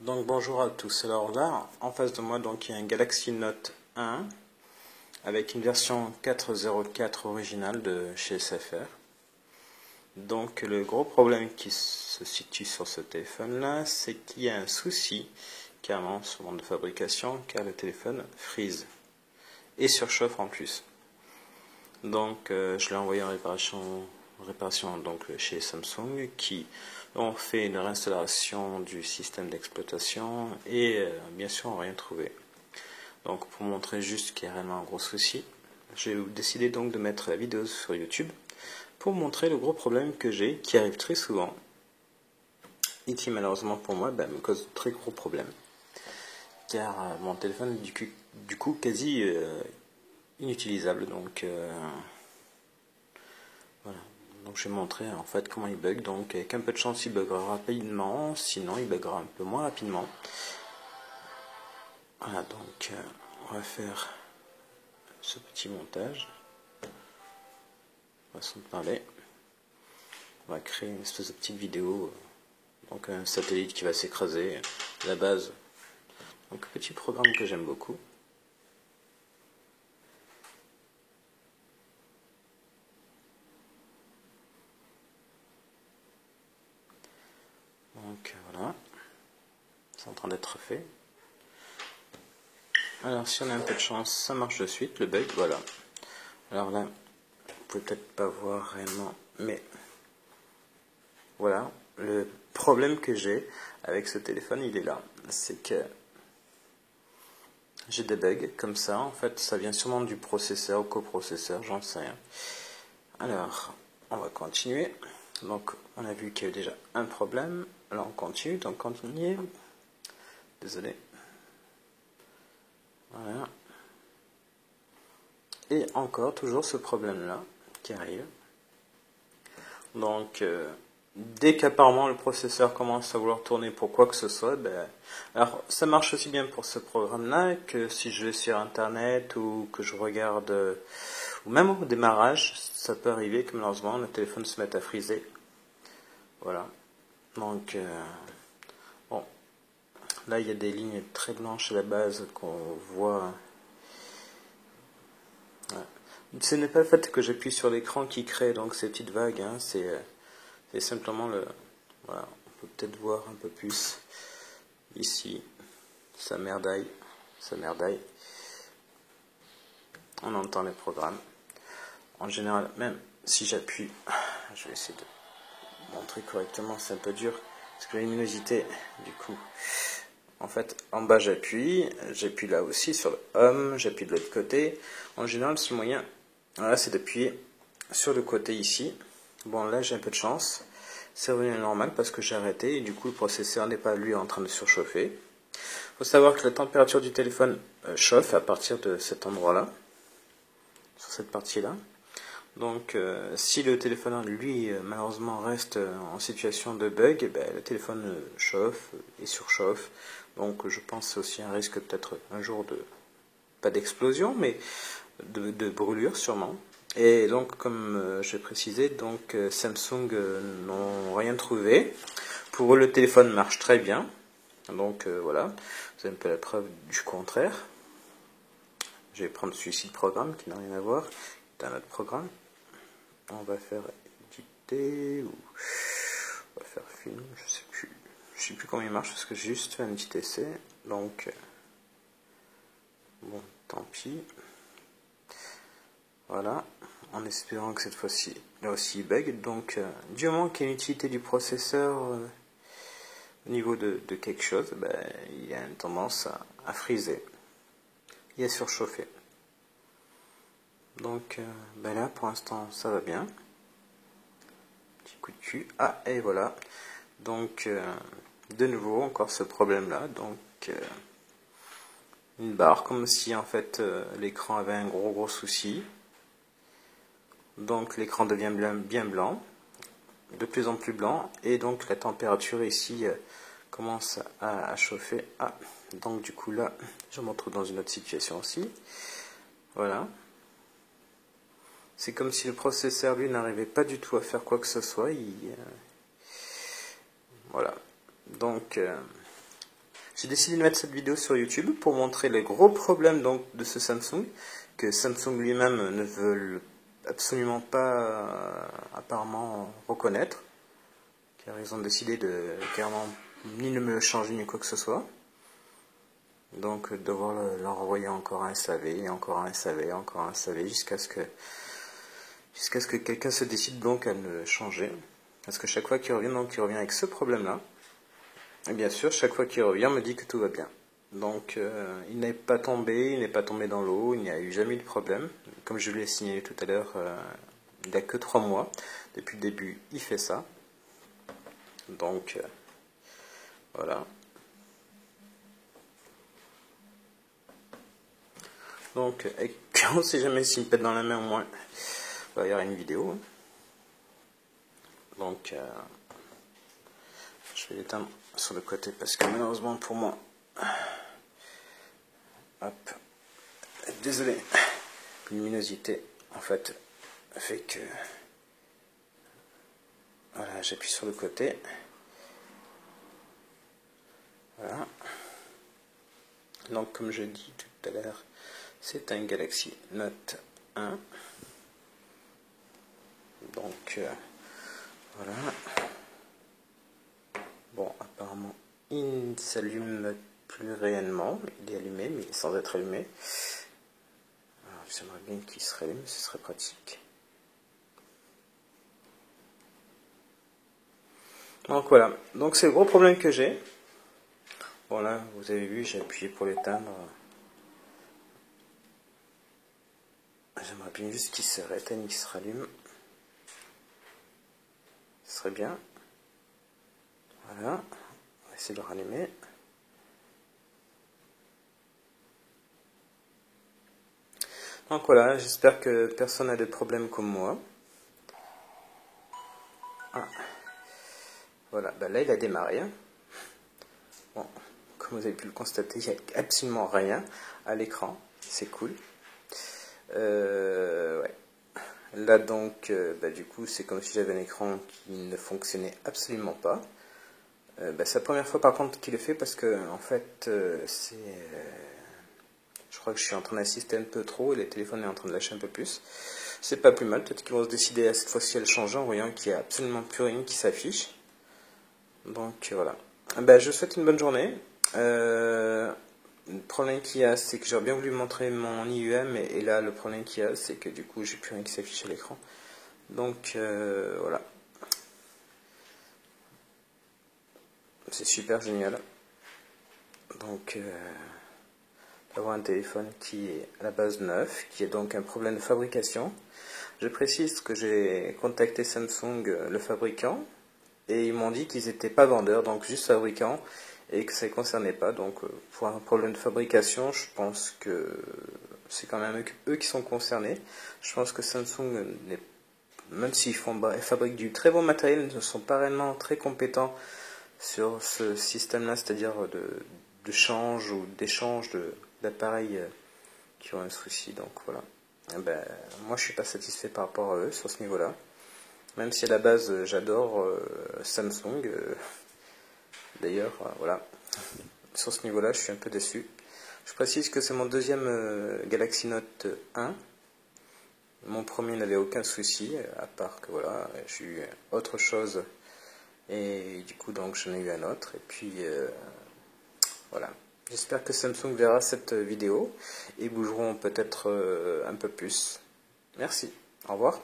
Donc bonjour à tous, alors là en face de moi donc il y a un Galaxy Note 1 avec une version 4.04 originale de chez SFR. Donc le gros problème qui se situe sur ce téléphone là, c'est qu'il y a un souci carrément sur le monde de fabrication car le téléphone freeze et surchauffe en plus. Donc je l'ai envoyé en réparation donc chez Samsung qui ont fait une réinstallation du système d'exploitation et bien sûr n'ont rien trouvé. Donc pour montrer juste qu'il y a réellement un gros souci, j'ai décidé donc de mettre la vidéo sur YouTube pour montrer le gros problème que j'ai qui arrive très souvent et qui malheureusement pour moi me cause de très gros problèmes car mon téléphone est du coup quasi inutilisable. Donc voilà. Donc je vais montrer en fait comment il bug. Donc avec un peu de chance il buggera rapidement, sinon il buggera un peu moins rapidement. Voilà, donc on va faire ce petit montage. Façon de parler. On va créer une espèce de petite vidéo. Donc un satellite qui va s'écraser, la base. Donc petit programme que j'aime beaucoup. Donc voilà, c'est en train d'être fait. Alors si on a un peu de chance, ça marche de suite, le bug, voilà. Alors là, vous pouvez peut-être pas voir réellement, mais voilà, le problème que j'ai avec ce téléphone, il est là. C'est que j'ai des bugs comme ça, en fait, ça vient sûrement du processeur ou coprocesseur, j'en sais rien. Alors, on va continuer. Donc, on a vu qu'il y a eu déjà un problème. Alors, on continue, donc continuer. Désolé. Voilà. Et encore, toujours ce problème-là qui arrive. Donc, dès qu'apparemment le processeur commence à vouloir tourner pour quoi que ce soit, alors ça marche aussi bien pour ce programme-là que si je vais sur Internet ou que je regarde, ou même au démarrage, ça peut arriver que malheureusement le téléphone se mette à friser. Voilà. Donc, bon, là il y a des lignes très blanches à la base qu'on voit. Ouais. Ce n'est pas le fait que j'appuie sur l'écran qui crée donc ces petites vagues, hein, c'est simplement le... Voilà, on peut peut-être voir un peu plus ici, ça merdaille, ça merdaille. On entend les programmes. En général, même si j'appuie, je vais essayer de montrer correctement, c'est un peu dur, parce que la luminosité, du coup, en fait, en bas j'appuie là aussi sur le home, j'appuie de l'autre côté. En général, ce moyen, voilà, c'est d'appuyer sur le côté ici. Bon, là j'ai un peu de chance, c'est revenu à normal parce que j'ai arrêté et du coup le processeur n'est pas lui en train de surchauffer. Il faut savoir que la température du téléphone chauffe à partir de cet endroit-là, sur cette partie-là. Donc si le téléphone lui malheureusement reste en situation de bug, le téléphone chauffe et surchauffe. Donc je pense aussi à un risque peut-être un jour de, pas d'explosion, mais de brûlure sûrement. Et donc comme j'ai précisé, donc Samsung n'ont rien trouvé. Pour eux le téléphone marche très bien. Donc voilà, vous avez un peu la preuve du contraire. Je vais prendre celui-ci de programme qui n'a rien à voir, c'est un autre programme. On va faire éditer ou on va faire film, je sais plus comment il marche parce que j'ai juste fait un petit essai. Donc bon, tant pis. Voilà, en espérant que cette fois-ci, là aussi il bug. Donc du moment qu'il y a une utilité du processeur au niveau de quelque chose, il y a une tendance à friser et à surchauffer. Donc là pour l'instant ça va bien. Petit coup de cul. Ah et voilà. Donc de nouveau encore ce problème là. Donc une barre comme si en fait l'écran avait un gros souci. Donc l'écran devient bien blanc, de plus en plus blanc, et donc la température ici commence à chauffer. Ah, donc du coup là je me retrouve dans une autre situation aussi. Voilà. C'est comme si le processeur, lui, n'arrivait pas du tout à faire quoi que ce soit. Voilà. Donc, j'ai décidé de mettre cette vidéo sur YouTube pour montrer les gros problèmes donc de ce Samsung, que Samsung lui-même ne veut absolument pas apparemment reconnaître, car ils ont décidé de carrément ni ne me le changer ni quoi que ce soit. Donc devoir leur envoyer encore un SAV, encore un SAV, encore un SAV, jusqu'à ce que quelqu'un se décide donc à me changer. Parce que chaque fois qu'il revient, donc il revient avec ce problème-là. Et bien sûr, chaque fois qu'il revient, on me dit que tout va bien. Donc il n'est pas tombé dans l'eau, il n'y a eu jamais eu de problème. Comme je l'ai signalé tout à l'heure, il n'a que 3 mois. Depuis le début, il fait ça. Donc voilà. Donc, on ne sait jamais s'il me pète dans la main, au moins, il y aura une vidéo. Donc, je vais l'éteindre sur le côté parce que malheureusement pour moi, hop, désolé, la luminosité en fait fait que, voilà, j'appuie sur le côté. Voilà. Donc, comme je dis tout à l'heure, c'est un Galaxy Note 1. Donc, voilà. Bon, apparemment, il ne s'allume plus réellement. Il est allumé, mais sans être allumé. Alors, j'aimerais bien qu'il se rallume, ce serait pratique. Donc, voilà. Donc, c'est le gros problème que j'ai. Bon, là, vous avez vu, j'ai appuyé pour l'éteindre. J'aimerais bien juste qu'il se réteigne, qu'il se rallume. Ce serait bien. Voilà. On va essayer de le rallumer. Donc voilà, j'espère que personne n'a de problème comme moi. Ah. Voilà, bah là il a démarré. Bon, comme vous avez pu le constater, il n'y a absolument rien à l'écran. C'est cool. Ouais. Là donc, bah, du coup, c'est comme si j'avais un écran qui ne fonctionnait absolument pas. C'est la première fois par contre qu'il le fait parce que en fait, je crois que je suis en train d'assister un peu trop et le téléphone est en train de lâcher un peu plus. C'est pas plus mal, peut-être qu'ils vont se décider à cette fois-ci à le changer en voyant qu'il n'y a absolument plus rien qui s'affiche. Donc voilà. Je vous souhaite une bonne journée. Le problème qu'il y a, c'est que j'aurais bien voulu montrer mon IUM et là le problème qu'il y a, c'est que du coup j'ai plus rien qui s'affiche à l'écran. Donc voilà. C'est super génial. Donc d'avoir un téléphone qui est à la base neuf, qui est donc un problème de fabrication. Je précise que j'ai contacté Samsung, le fabricant, et ils m'ont dit qu'ils n'étaient pas vendeurs, donc juste fabricants, et que ça ne concernait pas. Donc pour un problème de fabrication, je pense que c'est quand même eux qui sont concernés. Je pense que Samsung, même s'ils fabriquent du très bon matériel, ne sont pas réellement très compétents sur ce système-là, c'est-à-dire de change ou d'échange d'appareils qui ont un souci. Donc voilà. Moi je suis pas satisfait par rapport à eux sur ce niveau-là. Même si à la base j'adore Samsung. D'ailleurs, voilà. Sur ce niveau-là, je suis un peu déçu. Je précise que c'est mon deuxième Galaxy Note 1. Mon premier n'avait aucun souci, à part que voilà, j'ai eu autre chose. Et du coup, donc, j'en ai eu un autre. Et puis, voilà. J'espère que Samsung verra cette vidéo et bougeront peut-être un peu plus. Merci. Au revoir.